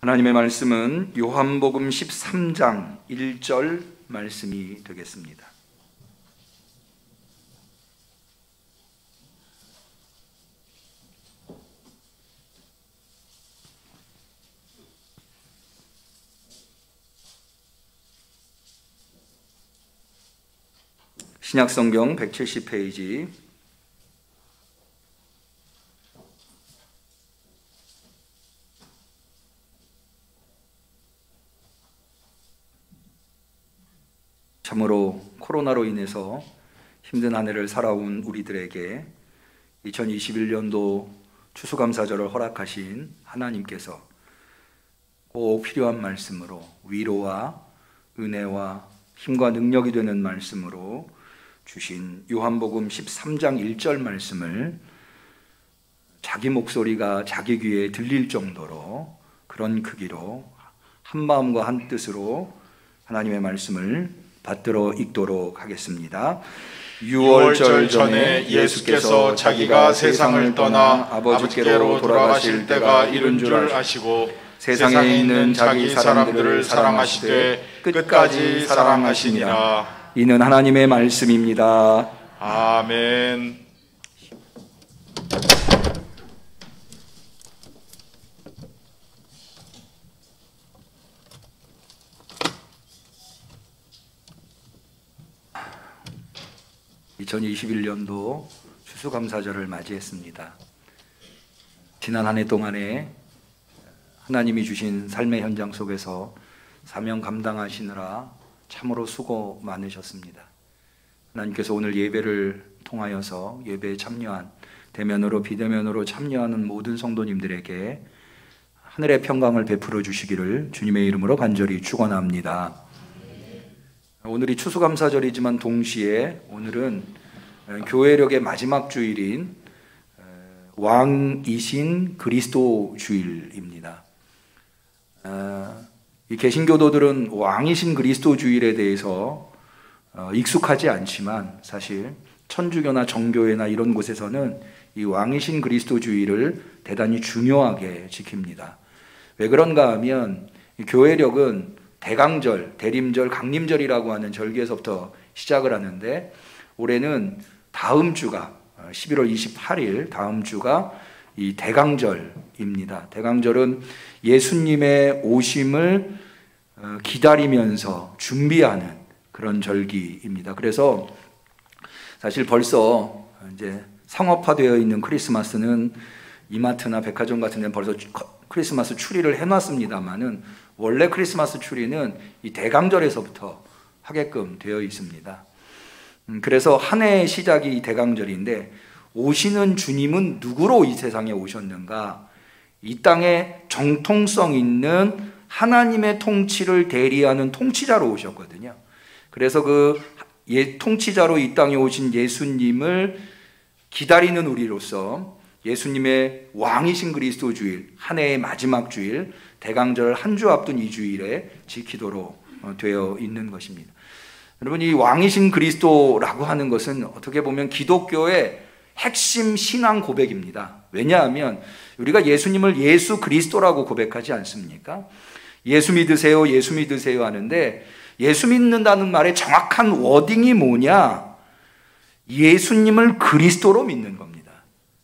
하나님의 말씀은 요한복음 13장 1절 말씀이 되겠습니다. 신약성경 170페이지 참으로 코로나로 인해서 힘든 한 해를 살아온 우리들에게 2021년도 추수감사절을 허락하신 하나님께서 꼭 필요한 말씀으로 위로와 은혜와 힘과 능력이 되는 말씀으로 주신 요한복음 13장 1절 말씀을 자기 목소리가 자기 귀에 들릴 정도로 그런 크기로 한 마음과 한 뜻으로 하나님의 말씀을 받들어 읽도록 하겠습니다. 6월절 전에 예수께서 자기가 세상을 떠나 아버지께로 돌아가실 때가 이른 줄 아시고 세상에 있는 자기 사람들을 사랑하시되 끝까지 사랑하시니라. 이는 하나님의 말씀입니다. 아멘. (2021년도) 추수감사절을 맞이했습니다. 지난 한 해 동안에 하나님이 주신 삶의 현장 속에서 사명 감당하시느라 참으로 수고 많으셨습니다. 하나님께서 오늘 예배를 통하여서 예배에 참여한 대면으로 비대면으로 참여하는 모든 성도님들에게 하늘의 평강을 베풀어 주시기를 주님의 이름으로 간절히 축원합니다. 오늘이 추수감사절이지만 동시에 오늘은 교회력의 마지막 주일인 왕이신 그리스도 주일입니다. 이 개신교도들은 왕이신 그리스도 주일에 대해서 익숙하지 않지만 사실 천주교나 정교회나 이런 곳에서는 이 왕이신 그리스도 주일을 대단히 중요하게 지킵니다. 왜 그런가 하면 교회력은 대강절, 대림절, 강림절이라고 하는 절기에서부터 시작을 하는데 올해는 다음 주가 11월 28일 다음 주가 이 대강절입니다. 대강절은 예수님의 오심을 기다리면서 준비하는 그런 절기입니다. 그래서 사실 벌써 이제 상업화되어 있는 크리스마스는 이마트나 백화점 같은 데는 벌써 크리스마스 추리를 해놨습니다만은 원래 크리스마스 추리는 이 대강절에서부터 하게끔 되어 있습니다. 그래서 한 해의 시작이 이 대강절인데 오시는 주님은 누구로 이 세상에 오셨는가? 이 땅에 정통성 있는 하나님의 통치를 대리하는 통치자로 오셨거든요. 그래서 그 통치자로 이 땅에 오신 예수님을 기다리는 우리로서 예수님의 왕이신 그리스도 주일, 한 해의 마지막 주일, 대강절 한 주 앞둔 이 주일에 지키도록 되어 있는 것입니다. 여러분, 이 왕이신 그리스도라고 하는 것은 어떻게 보면 기독교의 핵심 신앙 고백입니다. 왜냐하면 우리가 예수님을 예수 그리스도라고 고백하지 않습니까? 예수 믿으세요, 예수 믿으세요 하는데 예수 믿는다는 말의 정확한 워딩이 뭐냐? 예수님을 그리스도로 믿는 겁니다.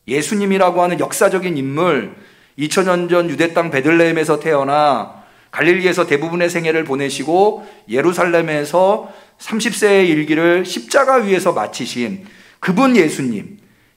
예수님이라고 하는 역사적인 인물, 2000년 전 유대 땅 베들레헴에서 태어나 갈릴리에서 대부분의 생애를 보내시고 예루살렘에서 30세의 일기를 십자가 위에서 마치신 그분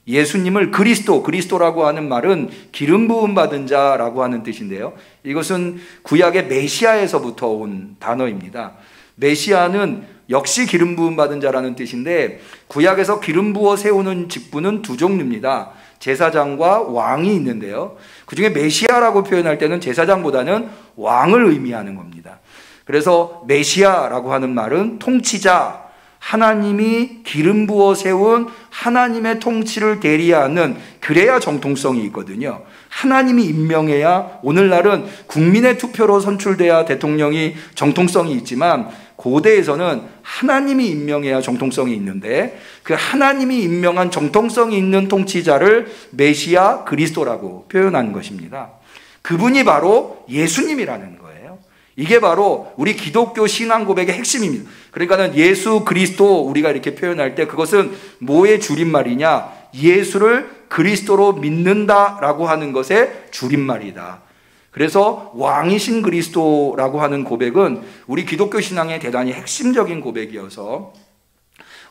예수님을 그리스도라고 하는 말은 기름 부음 받은 자라고 하는 뜻인데요. 이것은 구약의 메시아에서부터 온 단어입니다. 메시아는 역시 기름 부음 받은 자라는 뜻인데 구약에서 기름 부어 세우는 직분은 두 종류입니다. 제사장과 왕이 있는데요. 그 중에 메시아라고 표현할 때는 제사장보다는 왕을 의미하는 겁니다. 그래서 메시아라고 하는 말은 통치자, 하나님이 기름 부어 세운 하나님의 통치를 대리하는, 그래야 정통성이 있거든요. 하나님이 임명해야, 오늘날은 국민의 투표로 선출돼야 대통령이 정통성이 있지만 고대에서는 하나님이 임명해야 정통성이 있는데 그 하나님이 임명한 정통성이 있는 통치자를 메시아 그리스도라고 표현한 것입니다. 그분이 바로 예수님이라는 거예요. 이게 바로 우리 기독교 신앙 고백의 핵심입니다. 그러니까는 예수 그리스도 우리가 이렇게 표현할 때 그것은 뭐의 줄임말이냐? 예수를 그리스도로 믿는다라고 하는 것의 줄임말이다. 그래서 왕이신 그리스도라고 하는 고백은 우리 기독교 신앙의 대단히 핵심적인 고백이어서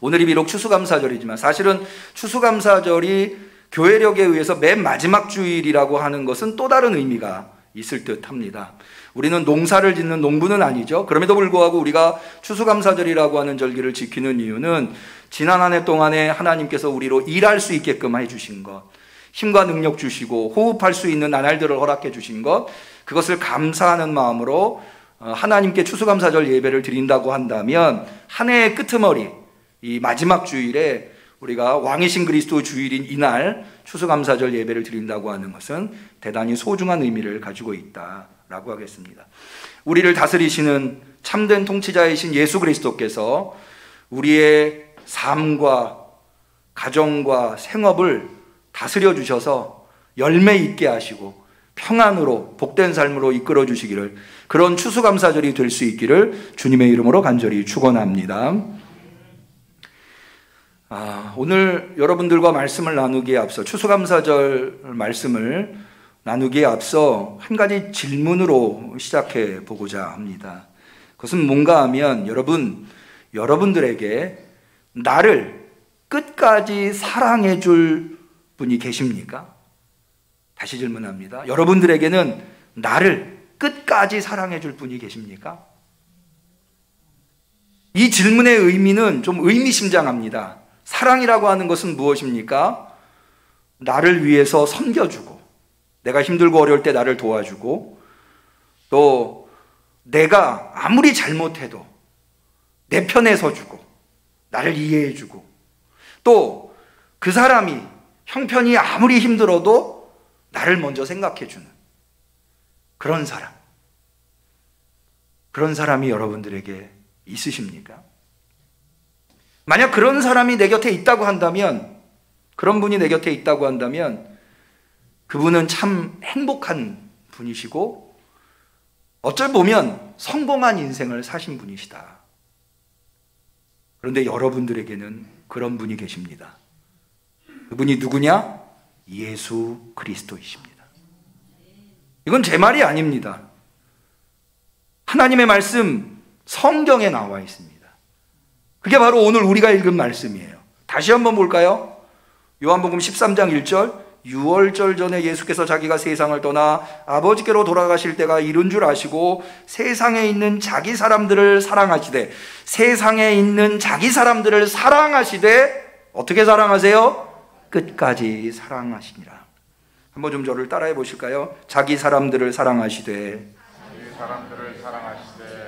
오늘이 비록 추수감사절이지만 사실은 추수감사절이 교회력에 의해서 맨 마지막 주일이라고 하는 것은 또 다른 의미가 있을 듯합니다. 우리는 농사를 짓는 농부는 아니죠. 그럼에도 불구하고 우리가 추수감사절이라고 하는 절기를 지키는 이유는 지난 한 해 동안에 하나님께서 우리로 일할 수 있게끔 해주신 것, 힘과 능력 주시고 호흡할 수 있는 나날들을 허락해 주신 것, 그것을 감사하는 마음으로 하나님께 추수감사절 예배를 드린다고 한다면 한 해의 끄트머리, 이 마지막 주일에 우리가 왕이신 그리스도 주일인 이날 추수감사절 예배를 드린다고 하는 것은 대단히 소중한 의미를 가지고 있다라고 하겠습니다. 우리를 다스리시는 참된 통치자이신 예수 그리스도께서 우리의 삶과 가정과 생업을 다스려 주셔서 열매 있게 하시고 평안으로 복된 삶으로 이끌어 주시기를, 그런 추수감사절이 될 수 있기를 주님의 이름으로 간절히 축원합니다. 오늘 여러분들과 말씀을 나누기에 앞서, 추수감사절 말씀을 나누기에 앞서 한 가지 질문으로 시작해 보고자 합니다. 그것은 뭔가 하면 여러분들에게 나를 끝까지 사랑해 줄 분이 계십니까? 다시 질문합니다. 여러분들에게는 나를 끝까지 사랑해 줄 분이 계십니까? 이 질문의 의미는 좀 의미심장합니다. 사랑이라고 하는 것은 무엇입니까? 나를 위해서 섬겨주고, 내가 힘들고 어려울 때 나를 도와주고, 또 내가 아무리 잘못해도 내 편에 서주고 나를 이해해주고, 또 그 사람이 형편이 아무리 힘들어도 나를 먼저 생각해주는 그런 사람이 여러분들에게 있으십니까? 만약 그런 사람이 내 곁에 있다고 한다면, 그런 분이 내 곁에 있다고 한다면 그분은 참 행복한 분이시고 어쩔 보면 성공한 인생을 사신 분이시다. 그런데 여러분들에게는 그런 분이 계십니다. 그분이 누구냐? 예수 그리스도이십니다. 이건 제 말이 아닙니다. 하나님의 말씀 성경에 나와 있습니다. 그게 바로 오늘 우리가 읽은 말씀이에요. 다시 한번 볼까요? 요한복음 13장 1절, 유월절 전에 예수께서 자기가 세상을 떠나 아버지께로 돌아가실 때가 이른 줄 아시고 세상에 있는 자기 사람들을 사랑하시되, 세상에 있는 자기 사람들을 사랑하시되 어떻게 사랑하세요? 끝까지 사랑하시니라. 한번 좀 저를 따라해 보실까요? 자기 사람들을 사랑하시되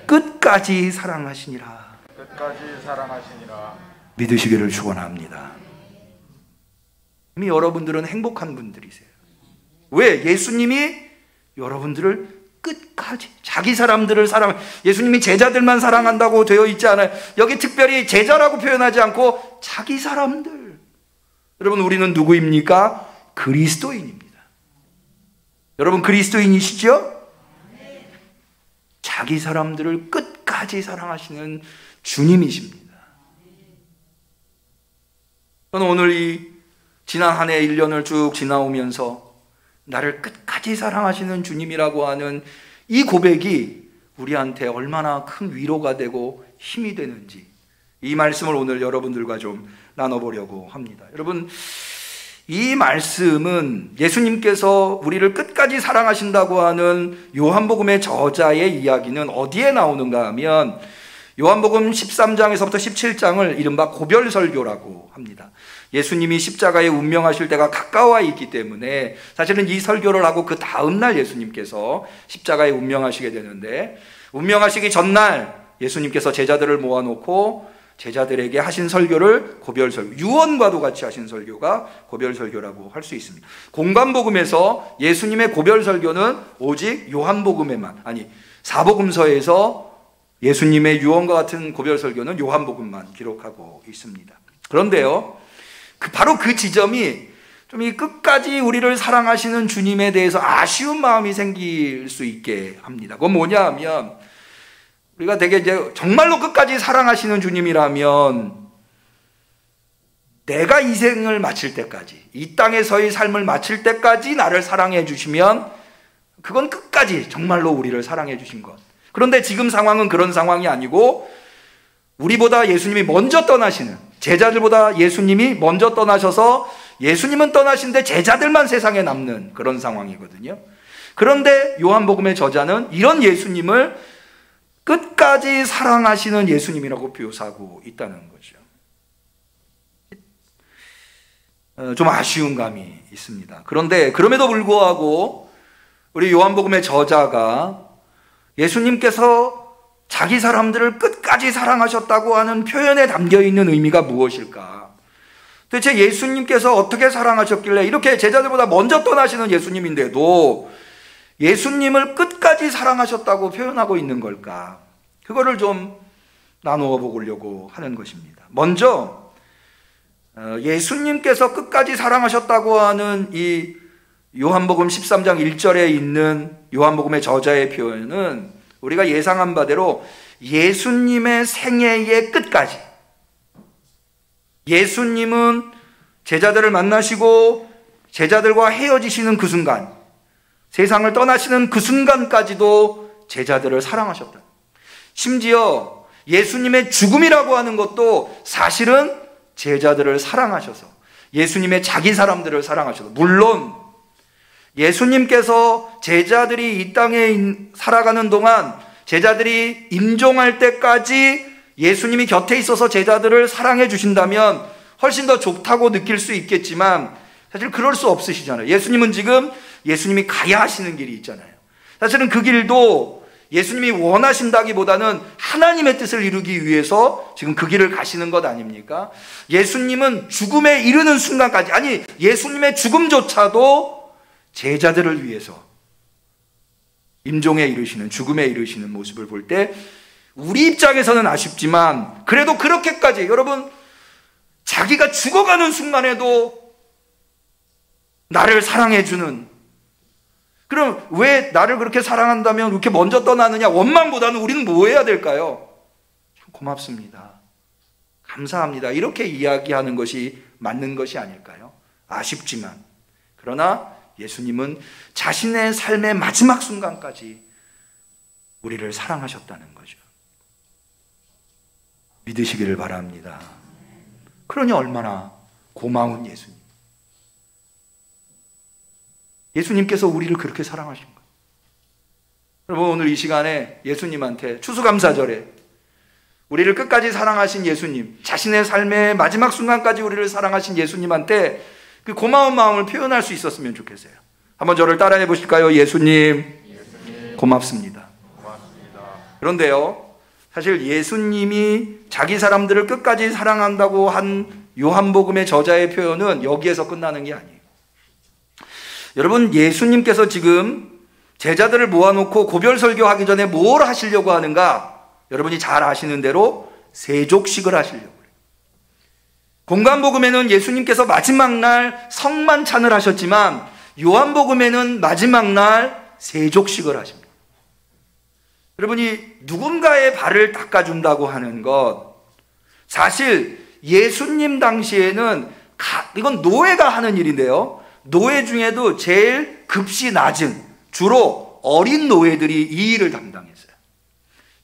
끝까지 사랑하시니라. 믿으시기를 축원합니다. 이미 여러분들은 행복한 분들이세요. 왜? 예수님이 여러분들을 끝까지, 자기 사람들을 예수님이 제자들만 사랑한다고 되어 있지 않아요. 여기 특별히 제자라고 표현하지 않고 자기 사람들. 여러분, 우리는 누구입니까? 그리스도인입니다. 여러분, 그리스도인이시죠? 자기 사람들을 끝까지 사랑하시는 주님이십니다. 저는 오늘 이 지난 한 해 1년을 쭉 지나오면서 나를 끝까지 사랑하시는 주님이라고 하는 이 고백이 우리한테 얼마나 큰 위로가 되고 힘이 되는지, 이 말씀을 오늘 여러분들과 좀 나눠보려고 합니다. 여러분, 이 말씀은 예수님께서 우리를 끝까지 사랑하신다고 하는 요한복음의 저자의 이야기는 어디에 나오는가 하면 요한복음 13장에서부터 17장을 이른바 고별설교라고 합니다. 예수님이 십자가에 운명하실 때가 가까워 있기 때문에 사실은 이 설교를 하고 그 다음날 예수님께서 십자가에 운명하시게 되는데, 운명하시기 전날 예수님께서 제자들을 모아놓고 제자들에게 하신 설교를 고별설교, 유언과도 같이 하신 설교가 고별설교라고 할 수 있습니다. 공관복음에서 예수님의 고별설교는 오직 요한복음에만, 아니 사복음서에서 예수님의 유언과 같은 고별설교는 요한복음만 기록하고 있습니다. 그런데요, 바로 그 지점이 좀 이 끝까지 우리를 사랑하시는 주님에 대해서 아쉬운 마음이 생길 수 있게 합니다. 그건 뭐냐 하면, 우리가 되게 이제 정말로 끝까지 사랑하시는 주님이라면 내가 이 생을 마칠 때까지, 이 땅에서의 삶을 마칠 때까지 나를 사랑해 주시면 그건 끝까지 정말로 우리를 사랑해 주신 것. 그런데 지금 상황은 그런 상황이 아니고, 우리보다 예수님이 먼저 떠나시는, 제자들보다 예수님이 먼저 떠나셔서 예수님은 떠나신데 제자들만 세상에 남는 그런 상황이거든요. 그런데 요한복음의 저자는 이런 예수님을 끝까지 사랑하시는 예수님이라고 묘사하고 있다는 거죠. 좀 아쉬운 감이 있습니다. 그런데 그럼에도 불구하고 우리 요한복음의 저자가 예수님께서 자기 사람들을 끝까지 사랑하셨다고 하는 표현에 담겨있는 의미가 무엇일까? 도대체 예수님께서 어떻게 사랑하셨길래 이렇게 제자들보다 먼저 떠나시는 예수님인데도 예수님을 끝까지 사랑하셨다고 표현하고 있는 걸까? 그거를 좀 나누어 보려고 하는 것입니다. 먼저 예수님께서 끝까지 사랑하셨다고 하는 이 요한복음 13장 1절에 있는 요한복음의 저자의 표현은 우리가 예상한 바대로 예수님의 생애의 끝까지, 예수님은 제자들을 만나시고 제자들과 헤어지시는 그 순간, 세상을 떠나시는 그 순간까지도 제자들을 사랑하셨다. 심지어 예수님의 죽음이라고 하는 것도 사실은 제자들을 사랑하셔서, 예수님의 자기 사람들을 사랑하셔서, 물론 예수님께서 제자들이 이 땅에 살아가는 동안 제자들이 임종할 때까지 예수님이 곁에 있어서 제자들을 사랑해 주신다면 훨씬 더 좋다고 느낄 수 있겠지만 사실 그럴 수 없으시잖아요. 예수님은 지금 예수님이 가야 하시는 길이 있잖아요. 사실은 그 길도 예수님이 원하신다기보다는 하나님의 뜻을 이루기 위해서 지금 그 길을 가시는 것 아닙니까? 예수님은 죽음에 이르는 순간까지, 아니 예수님의 죽음조차도 제자들을 위해서 임종에 이르시는, 죽음에 이르시는 모습을 볼 때 우리 입장에서는 아쉽지만 그래도 그렇게까지, 여러분 자기가 죽어가는 순간에도 나를 사랑해주는, 그럼 왜 나를 그렇게 사랑한다면 그렇게 먼저 떠나느냐? 원망보다는 우리는 뭐 해야 될까요? 참 고맙습니다, 감사합니다, 이렇게 이야기하는 것이 맞는 것이 아닐까요? 아쉽지만. 그러나 예수님은 자신의 삶의 마지막 순간까지 우리를 사랑하셨다는 거죠. 믿으시기를 바랍니다. 그러니 얼마나 고마운 예수님. 예수님께서 우리를 그렇게 사랑하신 거예요. 여러분 오늘 이 시간에 예수님한테 추수감사절에 우리를 끝까지 사랑하신 예수님, 자신의 삶의 마지막 순간까지 우리를 사랑하신 예수님한테 그 고마운 마음을 표현할 수 있었으면 좋겠어요. 한번 저를 따라해 보실까요? 예수님, 고맙습니다. 그런데요, 사실 예수님이 자기 사람들을 끝까지 사랑한다고 한 요한복음의 저자의 표현은 여기에서 끝나는 게 아니에요. 여러분, 예수님께서 지금 제자들을 모아놓고 고별 설교하기 전에 뭘 하시려고 하는가? 여러분이 잘 아시는 대로 세족식을 하시려고 해요. 공관복음에는 예수님께서 마지막 날 성만찬을 하셨지만 요한복음에는 마지막 날 세족식을 하십니다. 여러분이 누군가의 발을 닦아준다고 하는 것, 사실 예수님 당시에는 이건 노예가 하는 일인데요, 노예 중에도 제일 급시 낮은, 주로 어린 노예들이 이 일을 담당했어요.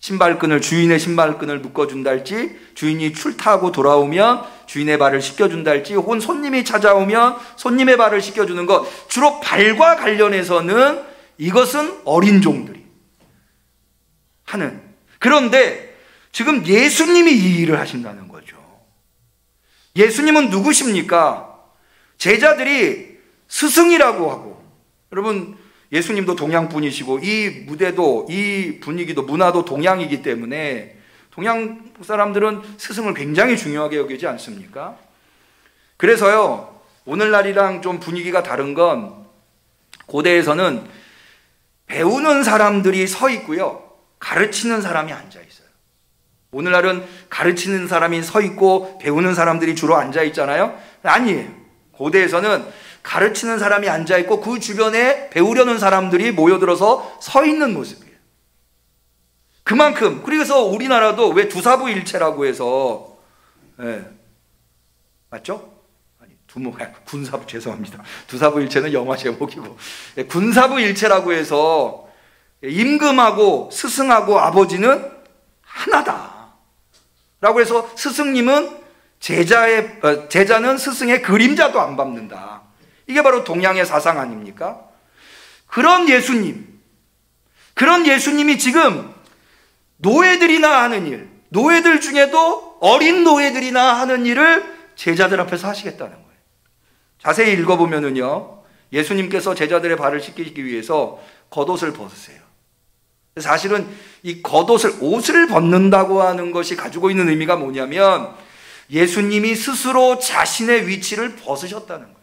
신발끈을, 주인의 신발끈을 묶어준다 할지, 주인이 출타하고 돌아오면 주인의 발을 씻겨준다 할지, 혹은 손님이 찾아오면 손님의 발을 씻겨주는 것, 주로 발과 관련해서는 이것은 어린 종들이 하는. 그런데 지금 예수님이 이 일을 하신다는 거죠. 예수님은 누구십니까? 제자들이 스승이라고 하고, 여러분 예수님도 동양 분이시고 이 무대도, 이 분위기도, 문화도 동양이기 때문에 동양 사람들은 스승을 굉장히 중요하게 여기지 않습니까? 그래서요, 오늘날이랑 좀 분위기가 다른 건 고대에서는 배우는 사람들이 서 있고요, 가르치는 사람이 앉아 있어요. 오늘날은 가르치는 사람이 서 있고 배우는 사람들이 주로 앉아 있잖아요. 아니에요. 고대에서는 가르치는 사람이 앉아있고 그 주변에 배우려는 사람들이 모여들어서 서 있는 모습이에요. 그만큼, 그래서 우리나라도 왜 두사부일체라고 해서, 맞죠? 아니, 군사부, 죄송합니다. 두사부일체는 영화 제목이고, 군사부일체라고 해서 임금하고 스승하고 아버지는 하나다 라고 해서 스승님은 제자는 스승의 그림자도 안 밟는다. 이게 바로 동양의 사상 아닙니까? 그런 예수님이 지금 노예들이나 하는 일, 노예들 중에도 어린 노예들이나 하는 일을 제자들 앞에서 하시겠다는 거예요. 자세히 읽어보면은요, 예수님께서 제자들의 발을 씻기기 위해서 겉옷을 벗으세요. 사실은 이 겉옷을, 옷을 벗는다고 하는 것이 가지고 있는 의미가 뭐냐면 예수님이 스스로 자신의 위치를 벗으셨다는 거예요.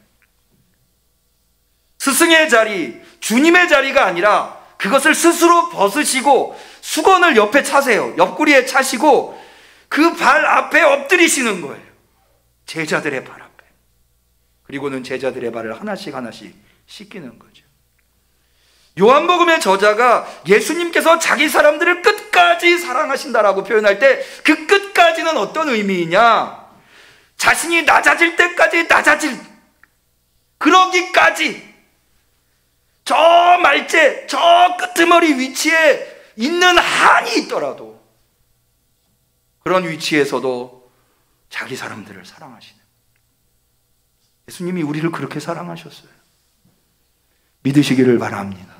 스승의 자리, 주님의 자리가 아니라 그것을 스스로 벗으시고 수건을 옆에 차세요. 옆구리에 차시고 그 발 앞에 엎드리시는 거예요. 제자들의 발 앞에. 그리고는 제자들의 발을 하나씩 씻기는 거죠. 요한복음의 저자가 예수님께서 자기 사람들을 끝까지 사랑하신다라고 표현할 때 그 끝까지는 어떤 의미이냐? 자신이 낮아질 때까지 그러기까지 저 말째, 저 끄트머리 위치에 있는 한이 있더라도 그런 위치에서도 자기 사람들을 사랑하시는, 예수님이 우리를 그렇게 사랑하셨어요. 믿으시기를 바랍니다.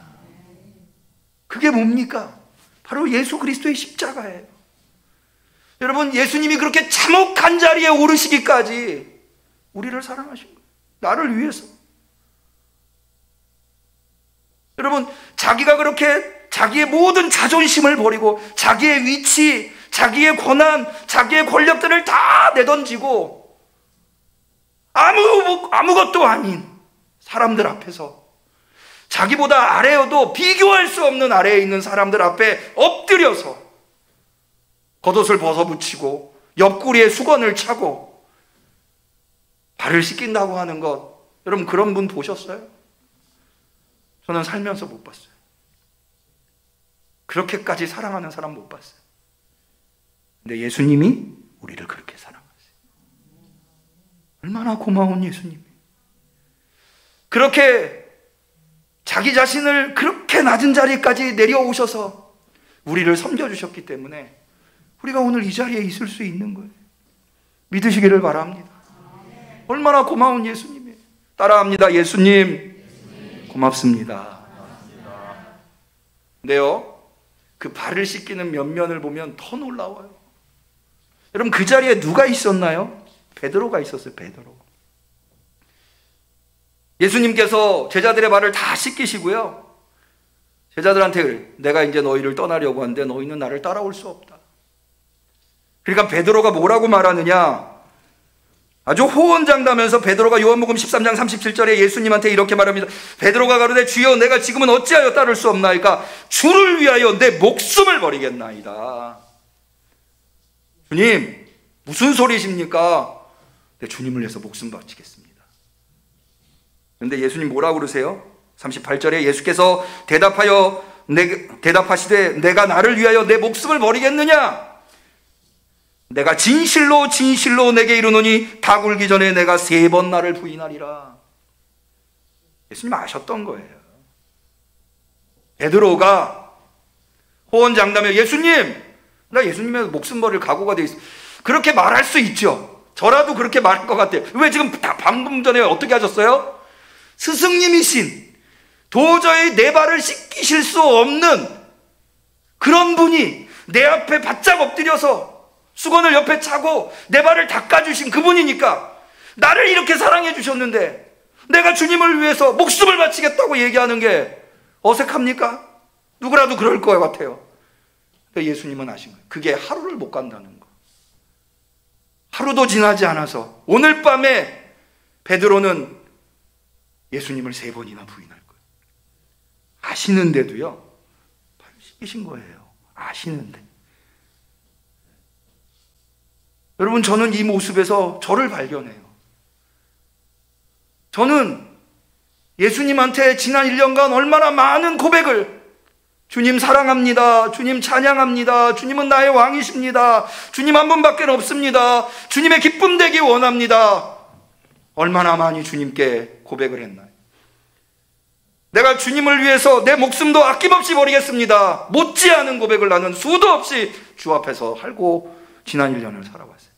그게 뭡니까? 바로 예수 그리스도의 십자가예요. 여러분, 예수님이 그렇게 참혹한 자리에 오르시기까지 우리를 사랑하신 거예요. 나를 위해서. 여러분, 자기가 그렇게 자기의 모든 자존심을 버리고 자기의 위치, 자기의 권한, 자기의 권력들을 다 내던지고 아무것도 아닌 사람들 앞에서 자기보다 아래여도 비교할 수 없는 아래에 있는 사람들 앞에 엎드려서 겉옷을 벗어붙이고 옆구리에 수건을 차고 발을 씻긴다고 하는 것, 여러분 그런 분 보셨어요? 저는 살면서 못 봤어요. 그렇게까지 사랑하는 사람 못 봤어요. 근데 예수님이 우리를 그렇게 사랑하세요. 얼마나 고마운 예수님이에요. 그렇게 자기 자신을 그렇게 낮은 자리까지 내려오셔서 우리를 섬겨주셨기 때문에 우리가 오늘 이 자리에 있을 수 있는 거예요. 믿으시기를 바랍니다. 얼마나 고마운 예수님이에요. 따라합니다. 예수님 고맙습니다. 근데요, 그 발을 씻기는 면면을 보면 더 놀라워요. 여러분, 그 자리에 누가 있었나요? 베드로가 있었어요. 베드로. 예수님께서 제자들의 발을 다 씻기시고요, 제자들한테 내가 이제 너희를 떠나려고 하는데 너희는 나를 따라올 수 없다. 그러니까 베드로가 뭐라고 말하느냐, 아주 호언장담하면서 베드로가 요한복음 13장 37절에 예수님한테 이렇게 말합니다. 베드로가 가로되 주여 내가 지금은 어찌하여 따를 수 없나이까? 주를 위하여 내 목숨을 버리겠나이다. 주님, 무슨 소리십니까? 내 주님을 위해서 목숨 바치겠습니다. 그런데 예수님 뭐라고 그러세요? 38절에 예수께서 대답하시되 내가 나를 위하여 내 목숨을 버리겠느냐? 내가 진실로 진실로 내게 이르노니 다 굴기 전에 내가 3번 나를 부인하리라. 예수님 아셨던 거예요. 베드로가 호언장담해 예수님, 나 예수님의 목숨 버릴 각오가 돼 있어. 그렇게 말할 수 있죠. 저라도 그렇게 말할 것 같아요. 왜 지금 방금 전에 어떻게 하셨어요? 스승님이신, 도저히 내 발을 씻기실 수 없는 그런 분이 내 앞에 바짝 엎드려서 수건을 옆에 차고 내 발을 닦아주신 그분이니까 나를 이렇게 사랑해 주셨는데 내가 주님을 위해서 목숨을 바치겠다고 얘기하는 게 어색합니까? 누구라도 그럴 것 같아요. 예수님은 아신 거예요. 그게 하루를 못 간다는 거. 하루도 지나지 않아서 오늘 밤에 베드로는 예수님을 3번이나 부인할 거예요. 아시는데도요, 발을 씻기신 거예요. 아시는데. 여러분, 저는 이 모습에서 저를 발견해요. 저는 예수님한테 지난 1년간 얼마나 많은 고백을, 주님 사랑합니다, 주님 찬양합니다, 주님은 나의 왕이십니다, 주님 한 분밖에 없습니다, 주님의 기쁨 되기 원합니다, 얼마나 많이 주님께 고백을 했나요? 내가 주님을 위해서 내 목숨도 아낌없이 버리겠습니다, 못지않은 고백을 나는 수도 없이 주 앞에서 하고 지난 1년을 살아왔어요.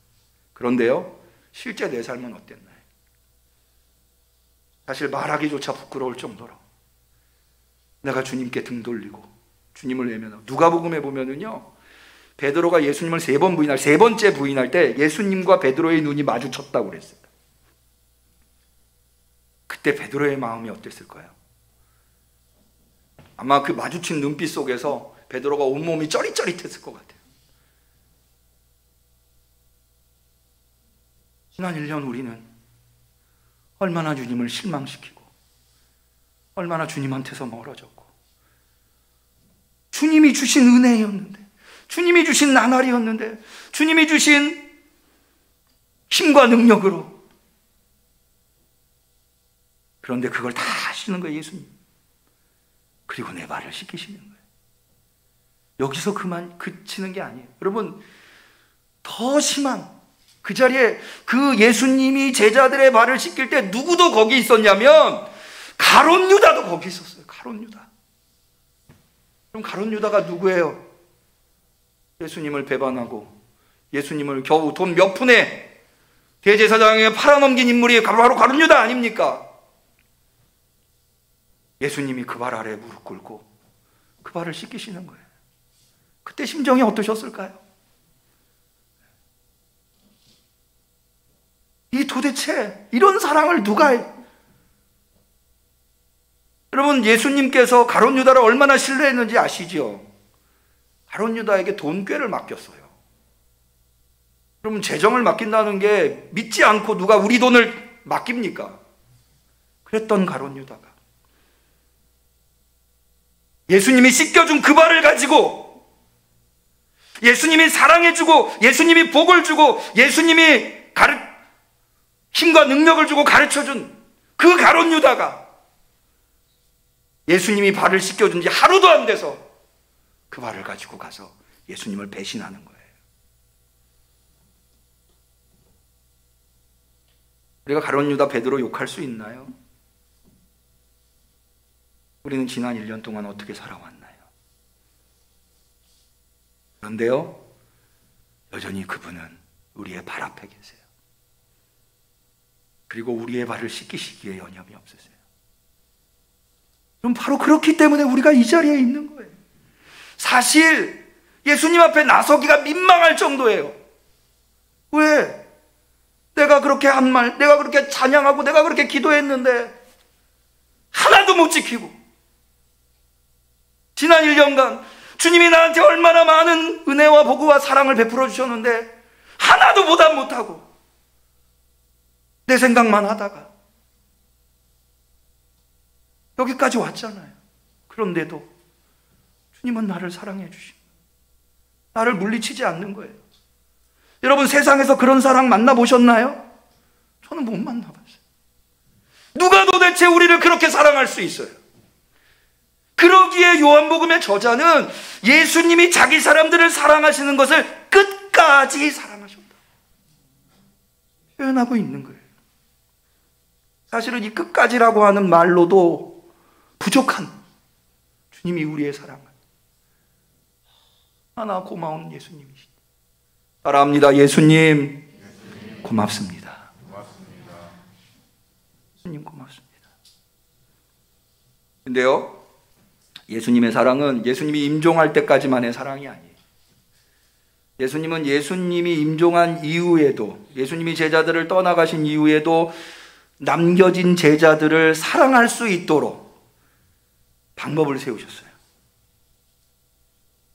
그런데요, 실제 내 삶은 어땠나요? 사실 말하기조차 부끄러울 정도로 내가 주님께 등 돌리고 주님을 외면하고, 누가복음에 보면은요, 베드로가 예수님을 3번 부인할, 3번째 부인할 때 예수님과 베드로의 눈이 마주쳤다고 그랬어요. 그때 베드로의 마음이 어땠을까요? 아마 그 마주친 눈빛 속에서 베드로가 온몸이 쩌릿쩌릿했을 것 같아요. 지난 1년 우리는 얼마나 주님을 실망시키고 얼마나 주님한테서 멀어졌고, 주님이 주신 은혜였는데, 주님이 주신 나날이었는데, 주님이 주신 힘과 능력으로, 그런데 그걸 다 하시는 거예요, 예수님. 그리고 내 발을 씻기시는 거예요. 여기서 그치는 게 아니에요. 여러분, 더 심한, 그 자리에 그 예수님이 제자들의 발을 씻길 때 누구도 거기 있었냐면 가룟 유다도 거기 있었어요. 가룟 유다. 그럼 가룟 유다가 누구예요? 예수님을 배반하고 예수님을 겨우 돈 몇 푼에 대제사장에게 팔아넘긴 인물이 바로 가룟 유다 아닙니까? 예수님이 그 발 아래에 무릎 꿇고 그 발을 씻기시는 거예요. 그때 심정이 어떠셨을까요? 이 도대체 이런 사랑을 누가 해요? 여러분, 예수님께서 가룟 유다를 얼마나 신뢰했는지 아시죠? 가룟 유다에게 돈꾀를 맡겼어요. 그러면 재정을 맡긴다는 게 믿지 않고 누가 우리 돈을 맡깁니까? 그랬던 가룟 유다가 예수님이 씻겨준 그 발을 가지고, 예수님이 사랑해주고 예수님이 복을 주고 예수님이 힘과 능력을 주고 가르쳐준 그 가룟 유다가 예수님이 발을 씻겨준 지 하루도 안 돼서 그 발을 가지고 가서 예수님을 배신하는 거예요. 우리가 가룟 유다 베드로 욕할 수 있나요? 우리는 지난 1년 동안 어떻게 살아왔나요? 그런데요, 여전히 그분은 우리의 발 앞에 계세요. 그리고 우리의 발을 씻기시기에 여념이 없으세요. 그럼 바로 그렇기 때문에 우리가 이 자리에 있는 거예요. 사실 예수님 앞에 나서기가 민망할 정도예요. 왜? 내가 그렇게 한 말, 내가 그렇게 찬양하고 내가 그렇게 기도했는데 하나도 못 지키고, 지난 1년간 주님이 나한테 얼마나 많은 은혜와 복과 사랑을 베풀어 주셨는데 하나도 보답 못하고 내 생각만 하다가 여기까지 왔잖아요. 그런데도 주님은 나를 사랑해 주시고 나를 물리치지 않는 거예요. 여러분, 세상에서 그런 사랑 만나보셨나요? 저는 못 만나봤어요. 누가 도대체 우리를 그렇게 사랑할 수 있어요? 그러기에 요한복음의 저자는 예수님이 자기 사람들을 사랑하시는 것을 끝까지 사랑하셨다 표현하고 있는 거예요. 사실은 이 끝까지라고 하는 말로도 부족한 주님이 우리의 사랑을 하나 고마운 예수님이시다. 따라합니다. 예수님 고맙습니다. 예수님 고맙습니다. 근데요, 예수님의 사랑은 예수님이 임종할 때까지만의 사랑이 아니에요. 예수님은 예수님이 임종한 이후에도, 예수님이 제자들을 떠나가신 이후에도 남겨진 제자들을 사랑할 수 있도록 방법을 세우셨어요.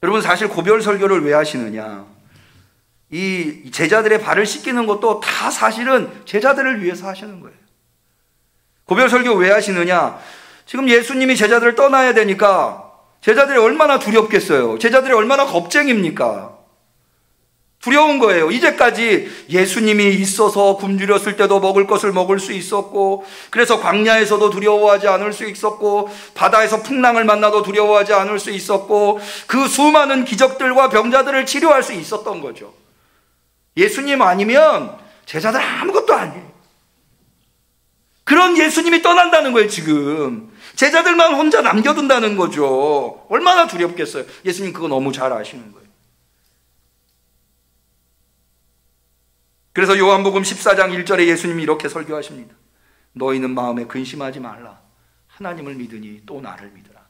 여러분, 사실 고별 설교를 왜 하시느냐? 이 제자들의 발을 씻기는 것도 다 사실은 제자들을 위해서 하시는 거예요. 고별 설교 왜 하시느냐? 지금 예수님이 제자들을 떠나야 되니까 제자들이 얼마나 두렵겠어요. 제자들이 얼마나 겁쟁입니까? 두려운 거예요. 이제까지 예수님이 있어서 굶주렸을 때도 먹을 것을 먹을 수 있었고, 그래서 광야에서도 두려워하지 않을 수 있었고, 바다에서 풍랑을 만나도 두려워하지 않을 수 있었고, 그 수많은 기적들과 병자들을 치료할 수 있었던 거죠. 예수님 아니면 제자들 아무것도 아니에요. 그런 예수님이 떠난다는 거예요. 지금 제자들만 혼자 남겨둔다는 거죠. 얼마나 두렵겠어요. 예수님 그거 너무 잘 아시는 거예요. 그래서 요한복음 14장 1절에 예수님이 이렇게 설교하십니다. 너희는 마음에 근심하지 말라. 하나님을 믿으니 또 나를 믿으라.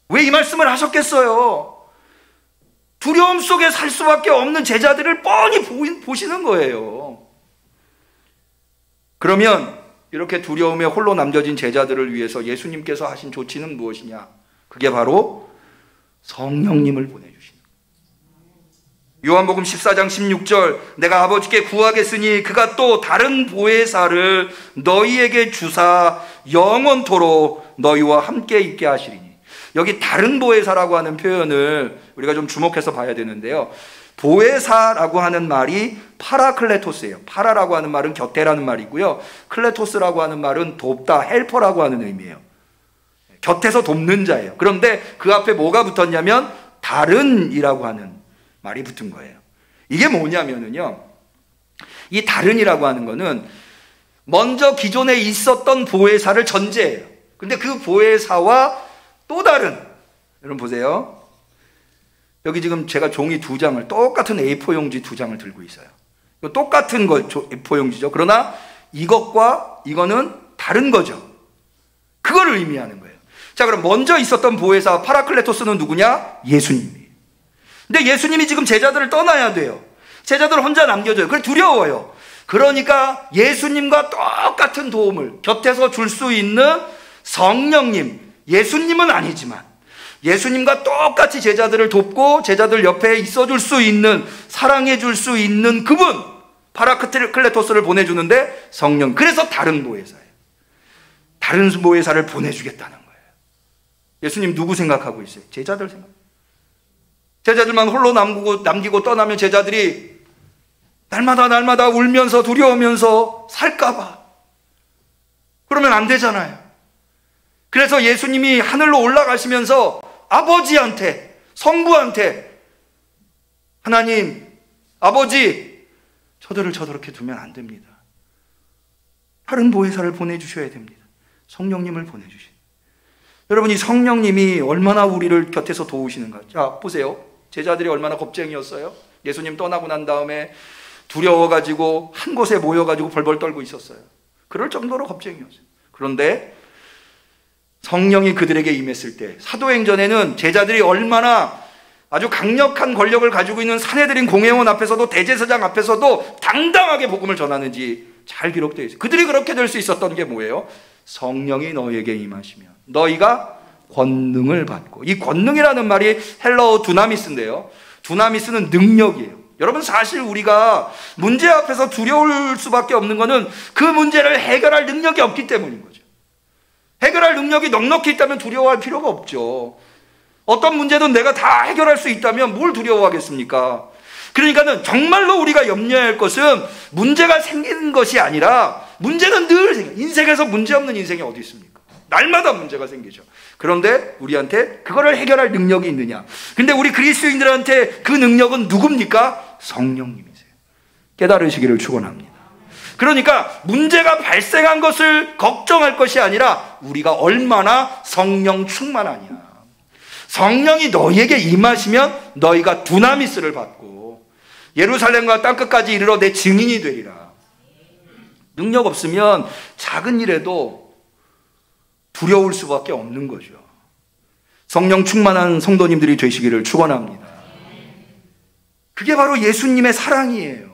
왜 이 말씀을 하셨겠어요? 두려움 속에 살 수밖에 없는 제자들을 뻔히 보시는 거예요. 그러면 이렇게 두려움에 홀로 남겨진 제자들을 위해서 예수님께서 하신 조치는 무엇이냐? 그게 바로 성령님을 보내주시는 거예요. 요한복음 14장 16절, 내가 아버지께 구하겠으니 그가 또 다른 보혜사를 너희에게 주사 영원토록 너희와 함께 있게 하시리니. 여기 다른 보혜사라고 하는 표현을 우리가 좀 주목해서 봐야 되는데요, 보혜사라고 하는 말이 파라클레토스예요. 파라라고 하는 말은 곁에라는 말이고요, 클레토스라고 하는 말은 돕다, 헬퍼라고 하는 의미예요. 곁에서 돕는 자예요. 그런데 그 앞에 뭐가 붙었냐면 다른이라고 하는 말이 붙은 거예요. 이게 뭐냐면은요, 이 다른이라고 하는 거는 먼저 기존에 있었던 보혜사를 전제해요. 근데 그 보혜사와 또 다른, 여러분 보세요. 여기 지금 제가 종이 2장을, 똑같은 A4 용지 2장을 들고 있어요. 이거 똑같은 A4 용지죠. 그러나 이것과 이거는 다른 거죠. 그걸 의미하는 거예요. 자, 그럼 먼저 있었던 보혜사 파라클레토스는 누구냐? 예수님이에요. 근데 예수님이 지금 제자들을 떠나야 돼요. 제자들 혼자 남겨져요. 그래 두려워요. 그러니까 예수님과 똑같은 도움을 곁에서 줄 수 있는 성령님, 예수님은 아니지만 예수님과 똑같이 제자들을 돕고 제자들 옆에 있어줄 수 있는, 사랑해줄 수 있는 그분, 파라클레토스를 보내주는데 성령, 그래서 다른 보혜사예요. 다른 보혜사를 보내주겠다는 거예요. 예수님 누구 생각하고 있어요? 제자들 생각. 제자들만 홀로 남기고 떠나면 제자들이 날마다 울면서 두려우면서 살까봐. 그러면 안 되잖아요. 그래서 예수님이 하늘로 올라가시면서 아버지한테, 성부한테, 하나님, 아버지, 저들을 저렇게 두면 안 됩니다. 다른 보혜사를 보내주셔야 됩니다. 성령님을 보내주신. 여러분, 이 성령님이 얼마나 우리를 곁에서 도우시는가. 자, 보세요. 제자들이 얼마나 겁쟁이였어요. 예수님 떠나고 난 다음에 두려워가지고 한 곳에 모여가지고 벌벌 떨고 있었어요. 그럴 정도로 겁쟁이였어요. 그런데 성령이 그들에게 임했을 때, 사도행전에는 제자들이 얼마나 아주 강력한 권력을 가지고 있는 산헤드린 공회원 앞에서도 대제사장 앞에서도 당당하게 복음을 전하는지 잘 기록되어 있어요. 그들이 그렇게 될 수 있었던 게 뭐예요? 성령이 너희에게 임하시면 너희가 권능을 받고, 이 권능이라는 말이 헬라어 두나미스인데요, 두나미스는 능력이에요. 여러분, 사실 우리가 문제 앞에서 두려울 수밖에 없는 것은 그 문제를 해결할 능력이 없기 때문인 거죠. 해결할 능력이 넉넉히 있다면 두려워할 필요가 없죠. 어떤 문제든 내가 다 해결할 수 있다면 뭘 두려워하겠습니까? 그러니까는 정말로 우리가 염려할 것은 문제가 생기는 것이 아니라, 문제는 늘 생겨요. 인생에서 문제 없는 인생이 어디 있습니까? 날마다 문제가 생기죠. 그런데 우리한테 그거를 해결할 능력이 있느냐? 근데 우리 그리스도인들한테 그 능력은 누굽니까? 성령님이세요. 깨달으시기를 축원합니다. 그러니까 문제가 발생한 것을 걱정할 것이 아니라 우리가 얼마나 성령 충만하냐. 성령이 너희에게 임하시면 너희가 두나미스를 받고 예루살렘과 땅끝까지 이르러 내 증인이 되리라. 능력 없으면 작은 일에도 두려울 수밖에 없는 거죠. 성령 충만한 성도님들이 되시기를 축원합니다. 그게 바로 예수님의 사랑이에요.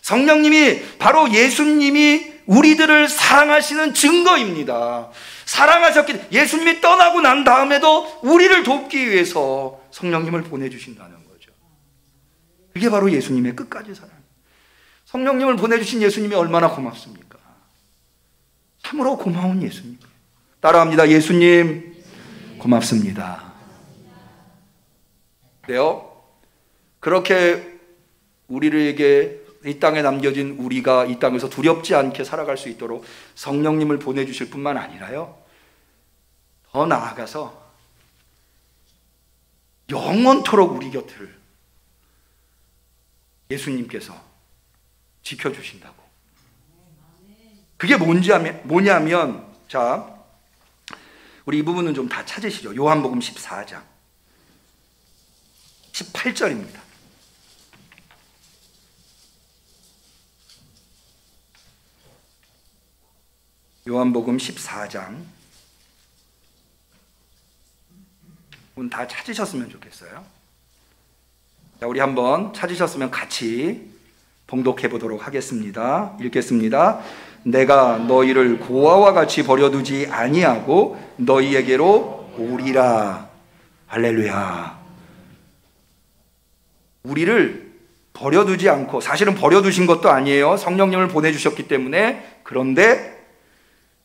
성령님이 바로 예수님이 우리들을 사랑하시는 증거입니다. 사랑하셨기, 예수님이 떠나고 난 다음에도 우리를 돕기 위해서 성령님을 보내주신다는 거죠. 그게 바로 예수님의 끝까지 사랑. 성령님을 보내주신 예수님이 얼마나 고맙습니까? 참으로 고마운 예수님. 따라합니다. 예수님 고맙습니다. 네요. 그렇게 우리에게 이 땅에 남겨진 우리가 이 땅에서 두렵지 않게 살아갈 수 있도록 성령님을 보내주실 뿐만 아니라요, 더 나아가서 영원토록 우리 곁을 예수님께서 지켜주신다고. 그게 뭐냐면, 자, 우리 이 부분은 좀 다 찾으시죠. 요한복음 14장 18절입니다. 요한복음 14장 다 찾으셨으면 좋겠어요. 자, 우리 한번 찾으셨으면 같이 봉독해 보도록 하겠습니다. 읽겠습니다. 내가 너희를 고아와 같이 버려두지 아니하고 너희에게로 오리라. 할렐루야. 우리를 버려두지 않고, 사실은 버려두신 것도 아니에요. 성령님을 보내주셨기 때문에. 그런데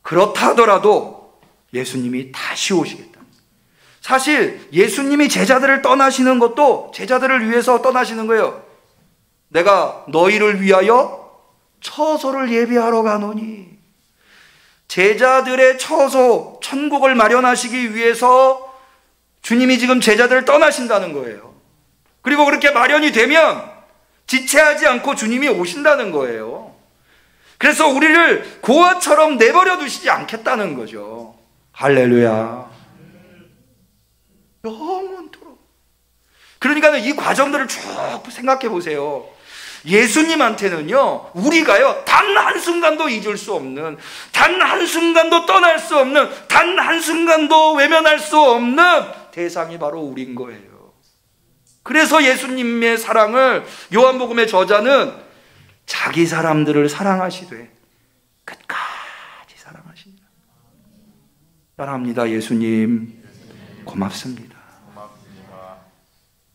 그렇다 하더라도 예수님이 다시 오시겠다. 사실 예수님이 제자들을 떠나시는 것도 제자들을 위해서 떠나시는 거예요. 내가 너희를 위하여 처소를 예비하러 가노니. 제자들의 처소, 천국을 마련하시기 위해서 주님이 지금 제자들을 떠나신다는 거예요. 그리고 그렇게 마련이 되면 지체하지 않고 주님이 오신다는 거예요. 그래서 우리를 고아처럼 내버려 두시지 않겠다는 거죠. 할렐루야. 영원토록. 그러니까 이 과정들을 쭉 생각해 보세요. 예수님한테는요, 우리가요, 단 한순간도 잊을 수 없는, 단 한순간도 떠날 수 없는, 단 한순간도 외면할 수 없는 대상이 바로 우린 거예요. 그래서 예수님의 사랑을 요한복음의 저자는 자기 사람들을 사랑하시되 끝까지 사랑하십니다. 사랑합니다. 예수님 고맙습니다.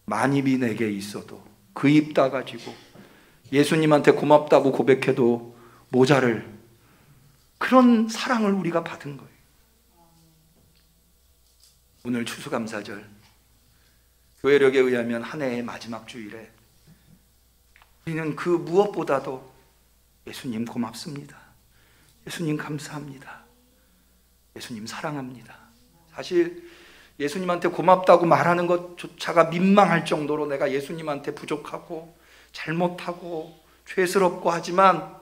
만입이 내게 있어도 그 입 다 가지고 예수님한테 고맙다고 고백해도 모자를, 그런 사랑을 우리가 받은 거예요. 오늘 추수감사절, 교회력에 의하면 한 해의 마지막 주일에 우리는 그 무엇보다도 예수님 고맙습니다. 예수님 감사합니다. 예수님 사랑합니다. 사실 예수님한테 고맙다고 말하는 것조차가 민망할 정도로 내가 예수님한테 부족하고 잘못하고 죄스럽고 하지만,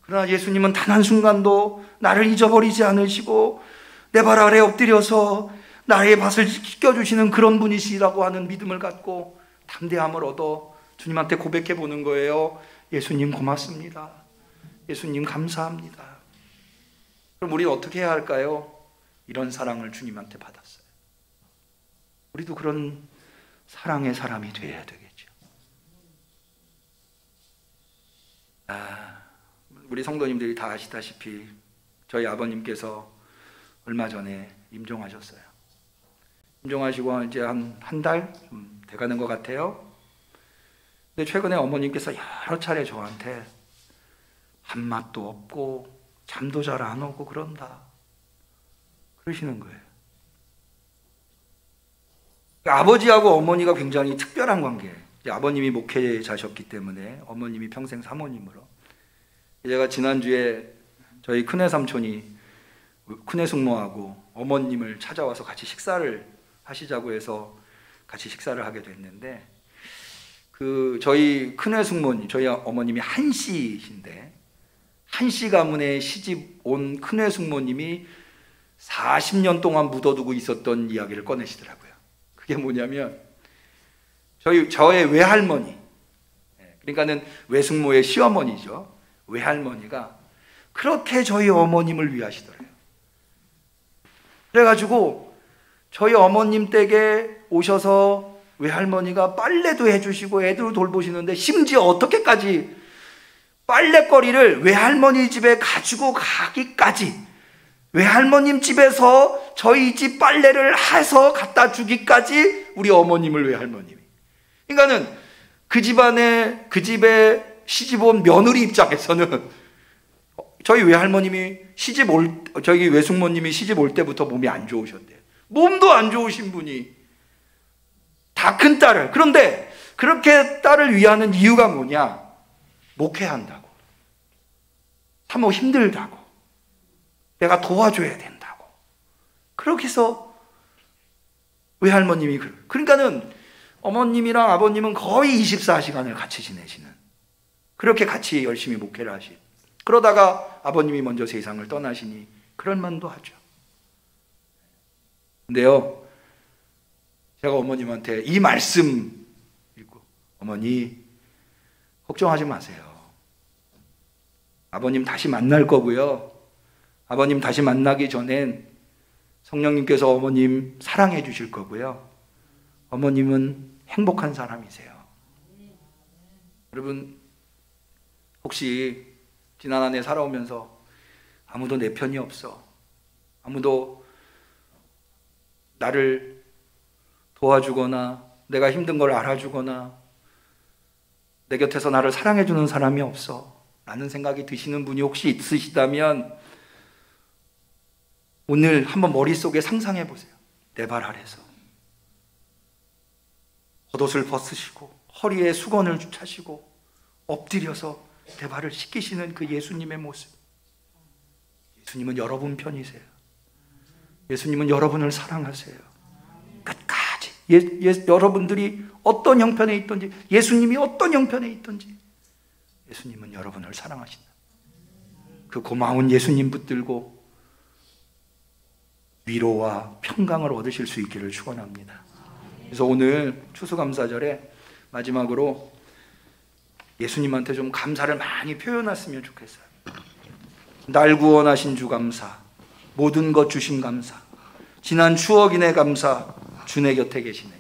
그러나 예수님은 단 한순간도 나를 잊어버리지 않으시고 내 발 아래 엎드려서 나의 밭을 지켜주시는 그런 분이시라고 하는 믿음을 갖고 담대함을 얻어 주님한테 고백해 보는 거예요. 예수님 고맙습니다. 예수님 감사합니다. 그럼 우리는 어떻게 해야 할까요? 이런 사랑을 주님한테 받았어요. 우리도 그런 사랑의 사람이 되어야 되겠죠. 우리 성도님들이 다 아시다시피 저희 아버님께서 얼마 전에 임종하셨어요. 임종하시고 이제 한 달 돼가는 것 같아요. 근데 최근에 어머님께서 여러 차례 저한테 밥맛도 없고 잠도 잘 안 오고 그런다 그러시는 거예요. 아버지하고 어머니가 굉장히 특별한 관계예요. 아버님이 목회자셨기 때문에 어머님이 평생 사모님으로. 제가 지난주에 저희 큰애 삼촌이, 큰애 숙모하고 어머님을 찾아와서 같이 식사를 하시자고 해서 같이 식사를 하게 됐는데, 저희 큰애 숙모님, 저희 어머님이 한씨신데, 한씨 가문에 시집 온 큰애 숙모님이 40년 동안 묻어두고 있었던 이야기를 꺼내시더라고요. 그게 뭐냐면, 저의 외할머니, 그러니까는 외숙모의 시어머니죠. 외할머니가 그렇게 저희 어머님을 위하시더래요. 그래가지고 저희 어머님 댁에 오셔서 외할머니가 빨래도 해주시고 애들을 돌보시는데, 심지어 어떻게까지 빨래거리를 외할머니 집에 가지고 가기까지, 외할머님 집에서 저희 집 빨래를 해서 갖다 주기까지 우리 어머님을 외할머님이. 그러니까는 그 집에 시집 온 며느리 입장에서는 저희 외할머님이 저희 외숙모님이 시집 올 때부터 몸이 안 좋으셨대요. 몸도 안 좋으신 분이 다 큰 딸을. 그런데 그렇게 딸을 위하는 이유가 뭐냐? 목회한다고, 사모 힘들다고, 내가 도와줘야 된다고. 그렇게 해서 외할머님이, 그러니까는 어머님이랑 아버님은 거의 24시간을 같이 지내시는, 그렇게 같이 열심히 목회를 하신, 그러다가 아버님이 먼저 세상을 떠나시니 그럴 만도 하죠. 근데요, 제가 어머님한테 이 말씀 읽고, 어머니 걱정하지 마세요. 아버님 다시 만날 거고요, 아버님 다시 만나기 전엔 성령님께서 어머님 사랑해 주실 거고요, 어머님은 행복한 사람이세요. 여러분, 혹시 지난 한 해 살아오면서 아무도 내 편이 없어, 아무도 나를 도와주거나 내가 힘든 걸 알아주거나 내 곁에서 나를 사랑해 주는 사람이 없어 라는 생각이 드시는 분이 혹시 있으시다면 오늘 한번 머릿속에 상상해 보세요. 내 발 아래서 겉옷을 벗으시고 허리에 수건을 차시고 엎드려서 내 발을 씻기시는 그 예수님의 모습. 예수님은 여러분 편이세요. 예수님은 여러분을 사랑하세요. 끝까지. 여러분들이 어떤 형편에 있든지, 예수님이 어떤 형편에 있든지 예수님은 여러분을 사랑하신다. 그 고마운 예수님 붙들고 위로와 평강을 얻으실 수 있기를 축원합니다. 그래서 오늘 추수감사절에 마지막으로 예수님한테 좀 감사를 많이 표현했으면 좋겠어요. 날 구원하신 주 감사, 모든 것 주신 감사, 지난 추억이네 감사, 주 내 곁에 계시네.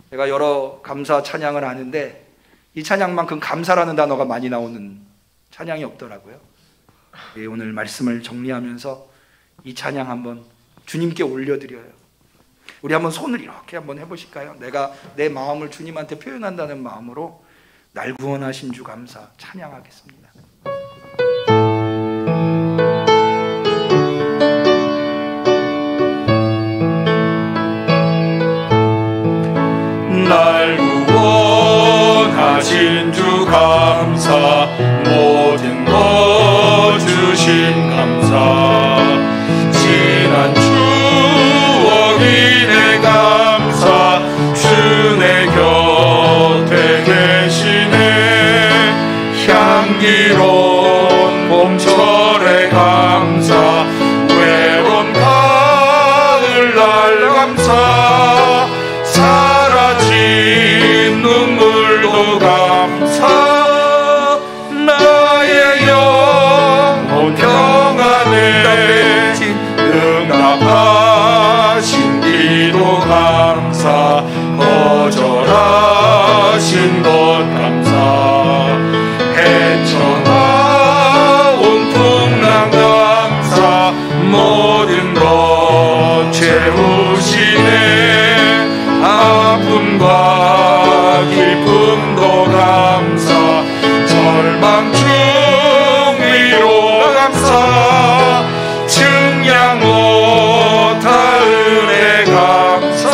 제가 여러 감사 찬양을 하는데 이 찬양만큼 감사라는 단어가 많이 나오는 찬양이 없더라고요. 오늘 말씀을 정리하면서 이 찬양 한번 주님께 올려드려요. 우리 한번 손을 이렇게 한번 해보실까요? 내가 내 마음을 주님한테 표현한다는 마음으로 날 구원하신 주 감사 찬양하겠습니다. 날 구원하신 주 감사, 모든 것 주신 감사, 지난 추억이 내 감사, 주 내 곁에 계시네. 향기로운 봄철의 감사, 외로운 가을날 감사, 사라진 눈물도 감사, 나의 영혼 평안에 응답하신 기도 감사, 거절하신 것 감사, 헤쳐나온 풍랑 감사, 모든 것 채우시네. 아픔과 기쁨도 감사, 절망 중 위로 감사, 증량 못할 은혜 감사,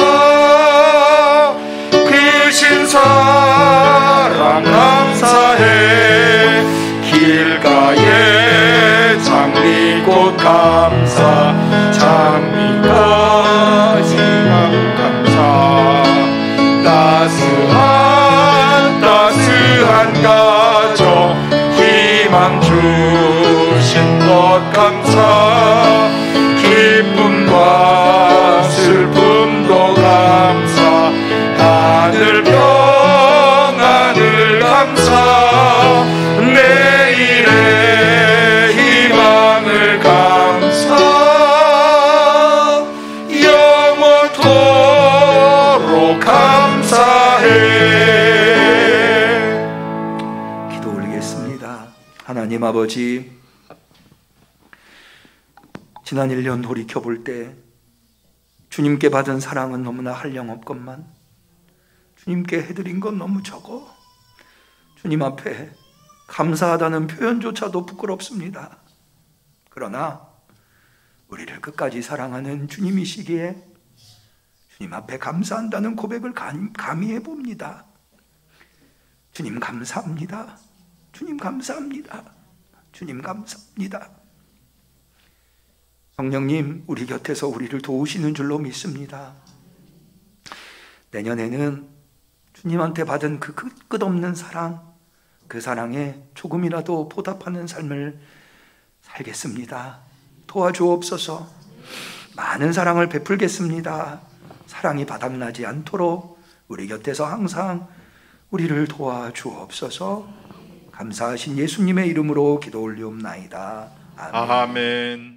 크신 사랑 감사해. 길가에 장미꽃 감사, 장미가 희망 감사, 따스한 가정 희망 주신 것 감사, 기쁨과 슬픔도 감사, 하늘 평안을 감사, 내일의 희망을 감사, 영원토록 감사해. 기도 올리겠습니다. 하나님 아버지, 지난 1년 돌이켜볼 때 주님께 받은 사랑은 너무나 한량없건만 주님께 해드린 건 너무 적어. 주님 앞에 감사하다는 표현조차도 부끄럽습니다. 그러나 우리를 끝까지 사랑하는 주님이시기에 주님 앞에 감사한다는 고백을 감히 해봅니다. 주님 감사합니다. 주님 감사합니다. 주님 감사합니다. 성령님, 우리 곁에서 우리를 도우시는 줄로 믿습니다. 내년에는 주님한테 받은 그 끝없는 사랑, 그 사랑에 조금이라도 보답하는 삶을 살겠습니다. 도와주옵소서. 많은 사랑을 베풀겠습니다. 사랑이 바닥나지 않도록 우리 곁에서 항상 우리를 도와주옵소서. 감사하신 예수님의 이름으로 기도 올리옵나이다. 아멘. 아멘.